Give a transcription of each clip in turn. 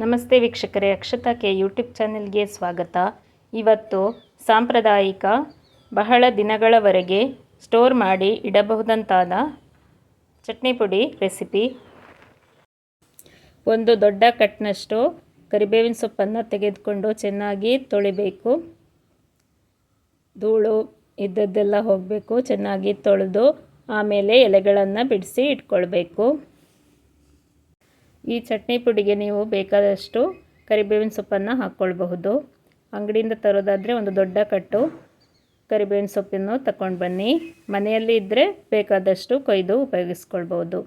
ನಮಸ್ತೆ ವೀಕ್ಷಕರೇ, Akshata K YouTube ಚಾನೆಲ್ಗೆ ಸ್ವಾಗತ. ಇವತ್ತು ಸಾಂಪ್ರದಾಯಿಕ ಬಹಳ ದಿನಗಳವರೆಗೆ ಸ್ಟೋರ್ ಮಾಡಿ ಇಡಬಹುದಂತಾದ ಚಟ್ನಿ ಪುಡಿ ರೆಸಿಪಿ. ಒಂದು ದೊಡ್ಡ ಕಟ್ನಷ್ಟು ಕರಿಬೇವಿನ ಸೊಪ್ಪನ್ನು ತೆಗೆದುಕೊಂಡು ಚೆನ್ನಾಗಿ ತೊಳಿಬೇಕು. ಧೂಳು ಇದ್ದದ್ದೆಲ್ಲ ಹೋಗಬೇಕು. ಚೆನ್ನಾಗಿ ತೊಳೆದು ಆಮೇಲೆ ಎಲೆಗಳನ್ನು ಬಿಡಿಸಿ ಇಟ್ಕೊಳ್ಬೇಕು. ಈ ಚಟ್ನಿ ಪುಡಿಗೆ ನೀವು ಬೇಕಾದಷ್ಟು ಕರಿಬೇವಿನ ಸೊಪ್ಪನ್ನು ಹಾಕ್ಕೊಳ್ಬಹುದು. ಅಂಗಡಿಯಿಂದ ತರೋದಾದರೆ ಒಂದು ದೊಡ್ಡ ಕಟ್ಟು ಕರಿಬೇವಿನ ಸೊಪ್ಪನ್ನು ತಗೊಂಡು ಬನ್ನಿ. ಮನೆಯಲ್ಲಿ ಇದ್ದರೆ ಬೇಕಾದಷ್ಟು ಕೊಯ್ದು ಉಪಯೋಗಿಸ್ಕೊಳ್ಬೋದು.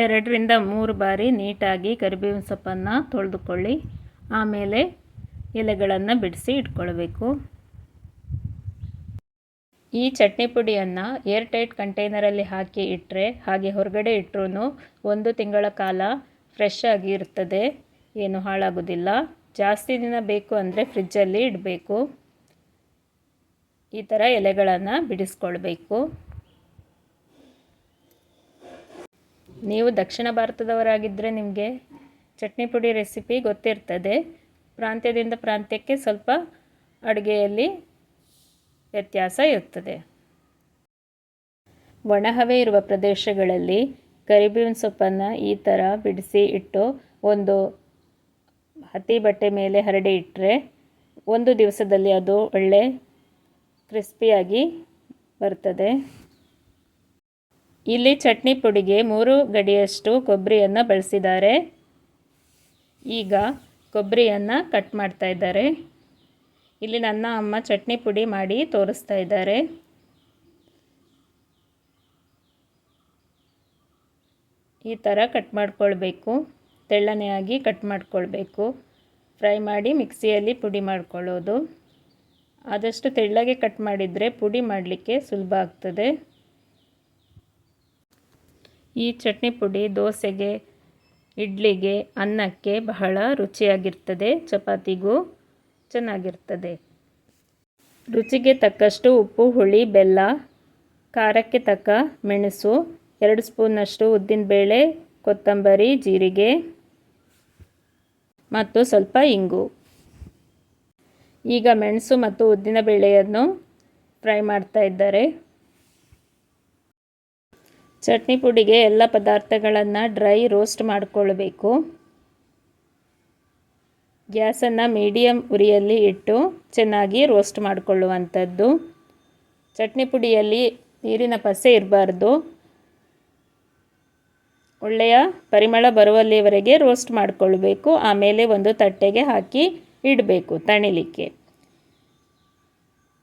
2ರಿಂದ 3 ಬಾರಿ ನೀಟಾಗಿ ಕರಿಬೇವಿನ ಸೊಪ್ಪನ್ನು ತೊಳೆದುಕೊಳ್ಳಿ. ಆಮೇಲೆ ಎಲೆಗಳನ್ನು ಬಿಡಿಸಿ ಇಟ್ಕೊಳ್ಬೇಕು. ಈ ಚಟ್ನಿ ಪುಡಿಯನ್ನು ಏರ್ ಟೈಟ್ ಕಂಟೈನರಲ್ಲಿ ಹಾಕಿ ಇಟ್ಟರೆ, ಹಾಗೆ ಹೊರಗಡೆ ಇಟ್ಟರೂ 1 ತಿಂಗಳ ಕಾಲ ಫ್ರೆಶ್ ಆಗಿ ಇರ್ತದೆ, ಏನು ಹಾಳಾಗೋದಿಲ್ಲ. ಜಾಸ್ತಿ ದಿನ ಬೇಕು ಅಂದರೆ ಫ್ರಿಜ್ಜಲ್ಲಿ ಇಡಬೇಕು. ಈ ಥರ ಎಲೆಗಳನ್ನು ಬಿಡಿಸ್ಕೊಳ್ಬೇಕು. ನೀವು ದಕ್ಷಿಣ ಭಾರತದವರಾಗಿದ್ದರೆ ನಿಮಗೆ ಚಟ್ನಿ ಪುಡಿ ರೆಸಿಪಿ ಗೊತ್ತಿರ್ತದೆ. ಪ್ರಾಂತ್ಯದಿಂದ ಪ್ರಾಂತ್ಯಕ್ಕೆ ಸ್ವಲ್ಪ ಅಡುಗೆಯಲ್ಲಿ ವ್ಯತ್ಯಾಸ ಇರ್ತದೆ. ಒಣಹವೆ ಇರುವ ಪ್ರದೇಶಗಳಲ್ಲಿ ಕರಿಬೇವಿನ ಸೊಪ್ಪನ್ನು ಈ ಥರ ಬಿಡಿಸಿ ಇಟ್ಟು ಒಂದು ಹತ್ತಿ ಬಟ್ಟೆ ಮೇಲೆ ಹರಡಿ ಇಟ್ಟರೆ 1 ದಿವಸದಲ್ಲಿ ಅದು ಒಳ್ಳೆ ಕ್ರಿಸ್ಪಿಯಾಗಿ ಬರ್ತದೆ. ಇಲ್ಲಿ ಚಟ್ನಿ ಪುಡಿಗೆ 3 ಗಡಿಯಷ್ಟು ಕೊಬ್ಬರಿಯನ್ನು ಬಳಸಿದ್ದಾರೆ. ಈಗ ಕೊಬ್ಬರಿಯನ್ನು ಕಟ್ ಮಾಡ್ತಾ ಇದ್ದಾರೆ. ಇಲ್ಲಿ ನನ್ನ ಅಮ್ಮ ಚಟ್ನಿ ಪುಡಿ ಮಾಡಿ ತೋರಿಸ್ತಾ ಇದ್ದಾರೆ. ಈ ಥರ ಕಟ್ ಮಾಡ್ಕೊಳ್ಬೇಕು. ತೆಳ್ಳನೆಯಾಗಿ ಕಟ್ ಮಾಡ್ಕೊಳ್ಬೇಕು. ಫ್ರೈ ಮಾಡಿ ಮಿಕ್ಸಿಯಲ್ಲಿ ಪುಡಿ ಮಾಡ್ಕೊಳ್ಳೋದು. ಆದಷ್ಟು ತೆಳ್ಳಗೆ ಕಟ್ ಮಾಡಿದರೆ ಪುಡಿ ಮಾಡಲಿಕ್ಕೆ ಸುಲಭ ಆಗ್ತದೆ. ಈ ಚಟ್ನಿ ಪುಡಿ ದೋಸೆಗೆ, ಇಡ್ಲಿಗೆ, ಅನ್ನಕ್ಕೆ ಬಹಳ ರುಚಿಯಾಗಿರ್ತದೆ. ಚಪಾತಿಗೂ ಚೆನ್ನಾಗಿರ್ತದೆ. ರುಚಿಗೆ ತಕ್ಕಷ್ಟು ಉಪ್ಪು, ಹುಳಿ, ಬೆಲ್ಲ, ಖಾರಕ್ಕೆ ತಕ್ಕ ಮೆಣಸು, 2 ಸ್ಪೂನ್ನಷ್ಟು ಉದ್ದಿನಬೇಳೆ, ಕೊತ್ತಂಬರಿ, ಜೀರಿಗೆ ಮತ್ತು ಸ್ವಲ್ಪ ಇಂಗು. ಈಗ ಮೆಣಸು ಮತ್ತು ಉದ್ದಿನಬೇಳೆಯನ್ನು ಫ್ರೈ ಮಾಡ್ತಾ ಇದ್ದಾರೆ. ಚಟ್ನಿ ಪುಡಿಗೆ ಎಲ್ಲ ಪದಾರ್ಥಗಳನ್ನು ಡ್ರೈ ರೋಸ್ಟ್ ಮಾಡಿಕೊಳ್ಬೇಕು. ಗ್ಯಾಸನ್ನು ಮೀಡಿಯಮ್ ಉರಿಯಲ್ಲಿ ಇಟ್ಟು ಚೆನ್ನಾಗಿ ರೋಸ್ಟ್ ಮಾಡಿಕೊಳ್ಳುವಂಥದ್ದು. ಚಟ್ನಿ ಪುಡಿಯಲ್ಲಿ ನೀರಿನ ಪಸೆ ಇರಬಾರ್ದು. ಒಳ್ಳೆಯ ಪರಿಮಳ ಬರುವಲ್ಲಿವರೆಗೆ ರೋಸ್ಟ್ ಮಾಡಿಕೊಳ್ಬೇಕು. ಆಮೇಲೆ ಒಂದು ತಟ್ಟೆಗೆ ಹಾಕಿ ಇಡಬೇಕು ತಣಿಲಿಕ್ಕೆ.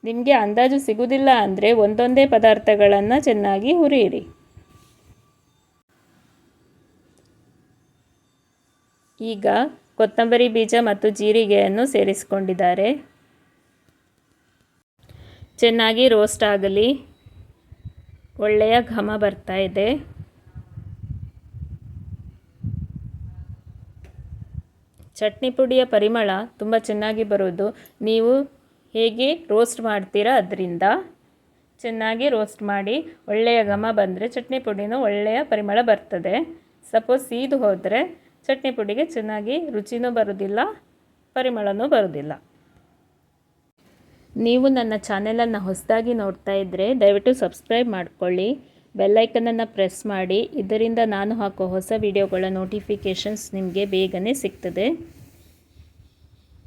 ನಿಮಗೆ ಅಂದಾಜು ಸಿಗುವುದಿಲ್ಲ ಅಂದರೆ ಒಂದೊಂದೇ ಪದಾರ್ಥಗಳನ್ನು ಚೆನ್ನಾಗಿ ಹುರಿಯಿರಿ. ಈಗ ಕೊತ್ತಂಬರಿ ಬೀಜ ಮತ್ತು ಜೀರಿಗೆಯನ್ನು ಸೇರಿಸಿಕೊಂಡಿದ್ದಾರೆ. ಚೆನ್ನಾಗಿ ರೋಸ್ಟ್ ಆಗಲಿ. ಒಳ್ಳೆಯ ಘಮ ಬರ್ತಾ ಇದೆ. ಚಟ್ನಿ ಪುಡಿಯ ಪರಿಮಳ ತುಂಬ ಚೆನ್ನಾಗಿ ಬರೋದು ನೀವು ಹೇಗೆ ರೋಸ್ಟ್ ಮಾಡ್ತೀರಾ ಅದರಿಂದ. ಚೆನ್ನಾಗಿ ರೋಸ್ಟ್ ಮಾಡಿ ಒಳ್ಳೆಯ ಘಮ ಬಂದರೆ ಚಟ್ನಿ ಪುಡಿನೂ ಒಳ್ಳೆಯ ಪರಿಮಳ ಬರ್ತದೆ. ಸಪೋಸ್ ಸೀದು ಹೋದರೆ ಚಟ್ನಿ ಪುಡಿಗೆ ಚೆನ್ನಾಗಿ ರುಚಿನೂ ಬರೋದಿಲ್ಲ, ಪರಿಮಳನೂ ಬರೋದಿಲ್ಲ. ನೀವು ನನ್ನ ಚಾನೆಲನ್ನು ಹೊಸದಾಗಿ ನೋಡ್ತಾ ಇದ್ದರೆ ದಯವಿಟ್ಟು ಸಬ್ಸ್ಕ್ರೈಬ್ ಮಾಡಿಕೊಳ್ಳಿ. ಬೆಲ್ಲೈಕನನ್ನು ಪ್ರೆಸ್ ಮಾಡಿ. ಇದರಿಂದ ನಾನು ಹಾಕೋ ಹೊಸ ವಿಡಿಯೋಗಳ ನೋಟಿಫಿಕೇಷನ್ಸ್ ನಿಮಗೆ ಬೇಗನೆ ಸಿಗ್ತದೆ.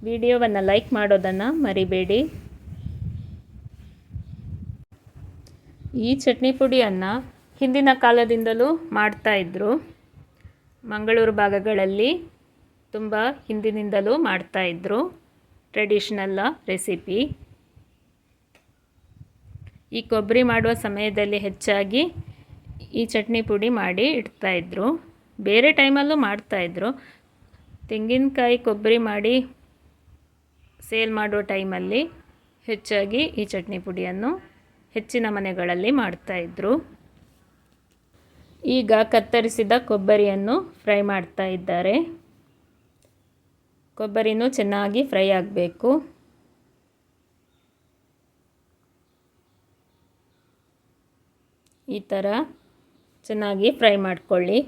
ವಿಡಿಯೋವನ್ನು ಲೈಕ್ ಮಾಡೋದನ್ನು ಮರಿಬೇಡಿ. ಈ ಚಟ್ನಿ ಪುಡಿಯನ್ನು ಹಿಂದಿನ ಕಾಲದಿಂದಲೂ ಮಾಡ್ತಾಯಿದ್ರು. ಮಂಗಳೂರು ಭಾಗಗಳಲ್ಲಿ ತುಂಬ ಹಿಂದಿನಿಂದಲೂ ಮಾಡ್ತಾಯಿದ್ರು. Traditional recipe. ಈ ಕೊಬ್ಬರಿ ಮಾಡುವ ಸಮಯದಲ್ಲಿ ಹೆಚ್ಚಾಗಿ ಈ ಚಟ್ನಿ ಪುಡಿ ಮಾಡಿ ಇಡ್ತಾಯಿದ್ರು. ಬೇರೆ ಟೈಮಲ್ಲೂ ಮಾಡ್ತಾಯಿದ್ರು. ತೆಂಗಿನಕಾಯಿ ಕೊಬ್ಬರಿ ಮಾಡಿ ಸೇಲ್ ಮಾಡೋ ಟೈಮಲ್ಲಿ ಹೆಚ್ಚಾಗಿ ಈ ಚಟ್ನಿ ಪುಡಿಯನ್ನು ಹೆಚ್ಚಿನ ಮನೆಗಳಲ್ಲಿ ಮಾಡ್ತಾಯಿದ್ರು. ಈಗ ಕತ್ತರಿಸಿದ ಕೊಬ್ಬರಿಯನ್ನು ಫ್ರೈ ಮಾಡ್ತಾ ಇದ್ದಾರೆ. ಕೊಬ್ಬರಿನೂ ಚೆನ್ನಾಗಿ ಫ್ರೈ ಆಗಬೇಕು. ಈ ಥರ ಚೆನ್ನಾಗಿ ಫ್ರೈ ಮಾಡಿಕೊಳ್ಳಿ.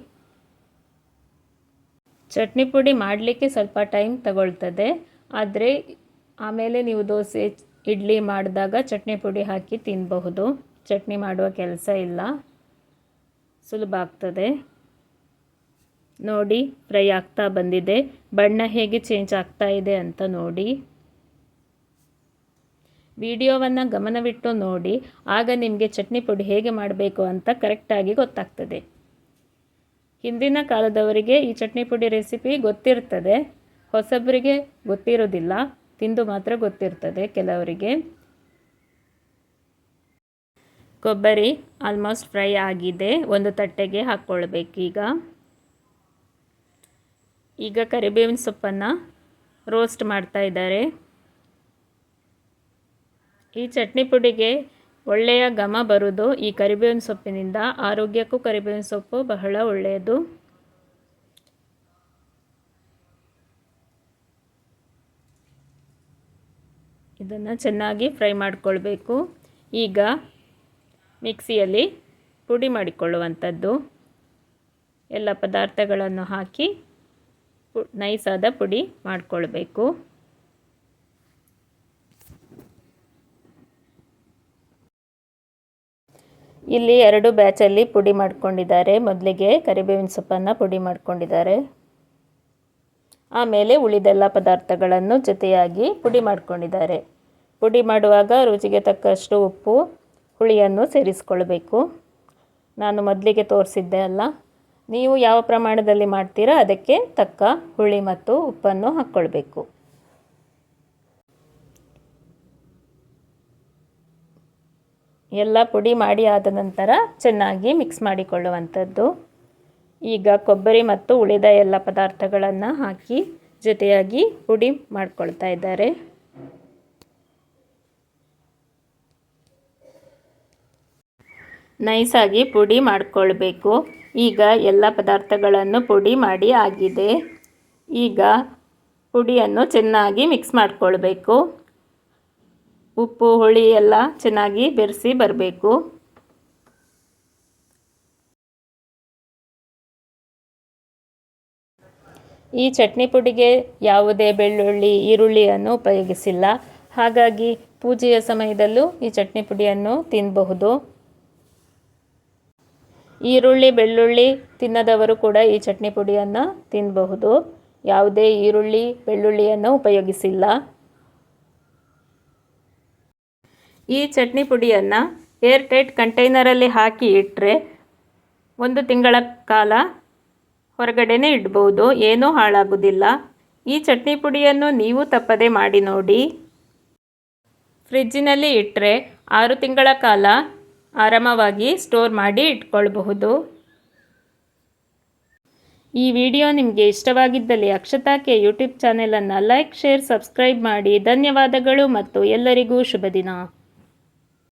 ಚಟ್ನಿ ಪುಡಿ ಮಾಡಲಿಕ್ಕೆ ಸ್ವಲ್ಪ ಟೈಮ್ ತಗೊಳ್ತದೆ, ಆದರೆ ಆಮೇಲೆ ನೀವು ದೋಸೆ ಇಡ್ಲಿ ಮಾಡಿದಾಗ ಚಟ್ನಿ ಪುಡಿ ಹಾಕಿ ತಿನ್ನಬಹುದು. ಚಟ್ನಿ ಮಾಡುವ ಕೆಲಸ ಇಲ್ಲ, ಸುಲಭ ಆಗ್ತದೆ. ನೋಡಿ, ಫ್ರೈ ಆಗ್ತಾ ಬಂದಿದೆ. ಬಣ್ಣ ಹೇಗೆ ಚೇಂಜ್ ಆಗ್ತಾ ಇದೆ ಅಂತ ನೋಡಿ. ವಿಡಿಯೋವನ್ನು ಗಮನವಿಟ್ಟು ನೋಡಿ, ಆಗ ನಿಮಗೆ ಚಟ್ನಿ ಪುಡಿ ಹೇಗೆ ಮಾಡಬೇಕು ಅಂತ ಕರೆಕ್ಟಾಗಿ ಗೊತ್ತಾಗ್ತದೆ. ಹಿಂದಿನ ಕಾಲದವರಿಗೆ ಈ ಚಟ್ನಿ ಪುಡಿ ರೆಸಿಪಿ ಗೊತ್ತಿರ್ತದೆ, ಹೊಸಬರಿಗೆ ಗೊತ್ತಿರೋದಿಲ್ಲ, ತಿಂದು ಮಾತ್ರ ಗೊತ್ತಿರ್ತದೆ ಕೆಲವರಿಗೆ. ಕೊಬ್ಬರಿ ಆಲ್ಮೋಸ್ಟ್ ಫ್ರೈ ಆಗಿದೆ, ಒಂದು ತಟ್ಟೆಗೆ ಹಾಕ್ಕೊಳ್ಬೇಕೀಗ. ಈಗ ಕರಿಬೇವಿನ ಸೊಪ್ಪನ್ನು ರೋಸ್ಟ್ ಮಾಡ್ತಾ ಇದ್ದಾರೆ. ಈ ಚಟ್ನಿ ಪುಡಿಗೆ ಒಳ್ಳೆಯ ಘಮ ಬರೋದು ಈ ಕರಿಬೇವಿನ ಸೊಪ್ಪಿನಿಂದ. ಆರೋಗ್ಯಕ್ಕೂ ಕರಿಬೇವಿನ ಸೊಪ್ಪು ಬಹಳ ಒಳ್ಳೆಯದು. ಇದನ್ನು ಚೆನ್ನಾಗಿ ಫ್ರೈ ಮಾಡಿಕೊಳ್ಬೇಕು. ಈಗ ಮಿಕ್ಸಿಯಲ್ಲಿ ಪುಡಿ ಮಾಡಿಕೊಳ್ಳುವಂಥದ್ದು. ಎಲ್ಲ ಪದಾರ್ಥಗಳನ್ನು ಹಾಕಿ ನೈಸಾದ ಪುಡಿ ಮಾಡಿಕೊಳ್ಬೇಕು. ಇಲ್ಲಿ 2 ಬ್ಯಾಚಲ್ಲಿ ಪುಡಿ ಮಾಡ್ಕೊಂಡಿದ್ದಾರೆ. ಮೊದಲಿಗೆ ಕರಿಬೇವಿನ ಸೊಪ್ಪನ್ನು ಪುಡಿ ಮಾಡ್ಕೊಂಡಿದ್ದಾರೆ, ಆಮೇಲೆ ಉಳಿದೆಲ್ಲ ಪದಾರ್ಥಗಳನ್ನು ಜೊತೆಯಾಗಿ ಪುಡಿ ಮಾಡ್ಕೊಂಡಿದ್ದಾರೆ. ಪುಡಿ ಮಾಡುವಾಗ ರುಚಿಗೆ ತಕ್ಕಷ್ಟು ಉಪ್ಪು, ಹುಳಿಯನ್ನು ಸೇರಿಸ್ಕೊಳ್ಬೇಕು. ನಾನು ಮೊದಲಿಗೆ ತೋರಿಸಿದ್ದೆ ಅಲ್ಲ, ನೀವು ಯಾವ ಪ್ರಮಾಣದಲ್ಲಿ ಮಾಡ್ತೀರಾ ಅದಕ್ಕೆ ತಕ್ಕ ಹುಳಿ ಮತ್ತು ಉಪ್ಪನ್ನು ಹಾಕ್ಕೊಳ್ಬೇಕು. ಎಲ್ಲ ಪುಡಿ ಮಾಡಿ ಆದ ನಂತರ ಚೆನ್ನಾಗಿ ಮಿಕ್ಸ್ ಮಾಡಿಕೊಳ್ಳುವಂಥದ್ದು. ಈಗ ಕೊಬ್ಬರಿ ಮತ್ತು ಉಳಿದ ಎಲ್ಲ ಪದಾರ್ಥಗಳನ್ನು ಹಾಕಿ ಜೊತೆಯಾಗಿ ಪುಡಿ ಮಾಡ್ಕೊಳ್ತಾ ಇದ್ದಾರೆ. ನೈಸಾಗಿ ಪುಡಿ ಮಾಡಿಕೊಳ್ಬೇಕು. ಈಗ ಎಲ್ಲ ಪದಾರ್ಥಗಳನ್ನು ಪುಡಿ ಮಾಡಿ ಆಗಿದೆ. ಈಗ ಪುಡಿಯನ್ನು ಚೆನ್ನಾಗಿ ಮಿಕ್ಸ್ ಮಾಡಿಕೊಳ್ಬೇಕು. ಉಪ್ಪು ಹುಳಿ ಎಲ್ಲ ಚೆನ್ನಾಗಿ ಬೆರೆಸಿ ಬರಬೇಕು. ಈ ಚಟ್ನಿ ಪುಡಿಗೆ ಯಾವುದೇ ಬೆಳ್ಳುಳ್ಳಿ, ಈರುಳ್ಳಿಯನ್ನು ಉಪಯೋಗಿಸಿಲ್ಲ. ಹಾಗಾಗಿ ಪೂಜೆಯ ಸಮಯದಲ್ಲೂ ಈ ಚಟ್ನಿ ಪುಡಿಯನ್ನು ತಿನ್ನಬಹುದು. ಈರುಳ್ಳಿ, ಬೆಳ್ಳುಳ್ಳಿ ತಿನ್ನದವರು ಕೂಡ ಈ ಚಟ್ನಿ ಪುಡಿಯನ್ನು ತಿನ್ನಬಹುದು. ಯಾವುದೇ ಈರುಳ್ಳಿ, ಬೆಳ್ಳುಳ್ಳಿಯನ್ನು ಉಪಯೋಗಿಸಿಲ್ಲ. ಈ ಚಟ್ನಿ ಪುಡಿಯನ್ನು ಏರ್ ಟೈಟ್ ಕಂಟೈನರಲ್ಲಿ ಹಾಕಿ ಇಟ್ಟರೆ 1 ತಿಂಗಳ ಕಾಲ ಹೊರಗಡೆನೇ ಇಡ್ಬೋದು, ಏನೂ ಹಾಳಾಗೋದಿಲ್ಲ. ಈ ಚಟ್ನಿ ಪುಡಿಯನ್ನು ನೀವು ತಪ್ಪದೆ ಮಾಡಿ ನೋಡಿ. ಫ್ರಿಜ್ಜಿನಲ್ಲಿ ಇಟ್ಟರೆ 6 ತಿಂಗಳ ಕಾಲ ಆರಾಮವಾಗಿ ಸ್ಟೋರ್ ಮಾಡಿ ಇಟ್ಕೊಳ್ಬಹುದು. ಈ ವಿಡಿಯೋ ನಿಮಗೆ ಇಷ್ಟವಾಗಿದ್ದಲ್ಲಿ ಅಕ್ಷತಾಕ್ಕೆ ಯೂಟ್ಯೂಬ್ ಚಾನೆಲನ್ನು ಲೈಕ್, ಶೇರ್, ಸಬ್ಸ್ಕ್ರೈಬ್ ಮಾಡಿ. ಧನ್ಯವಾದಗಳು ಮತ್ತು ಎಲ್ಲರಿಗೂ ಶುಭ ದಿನ.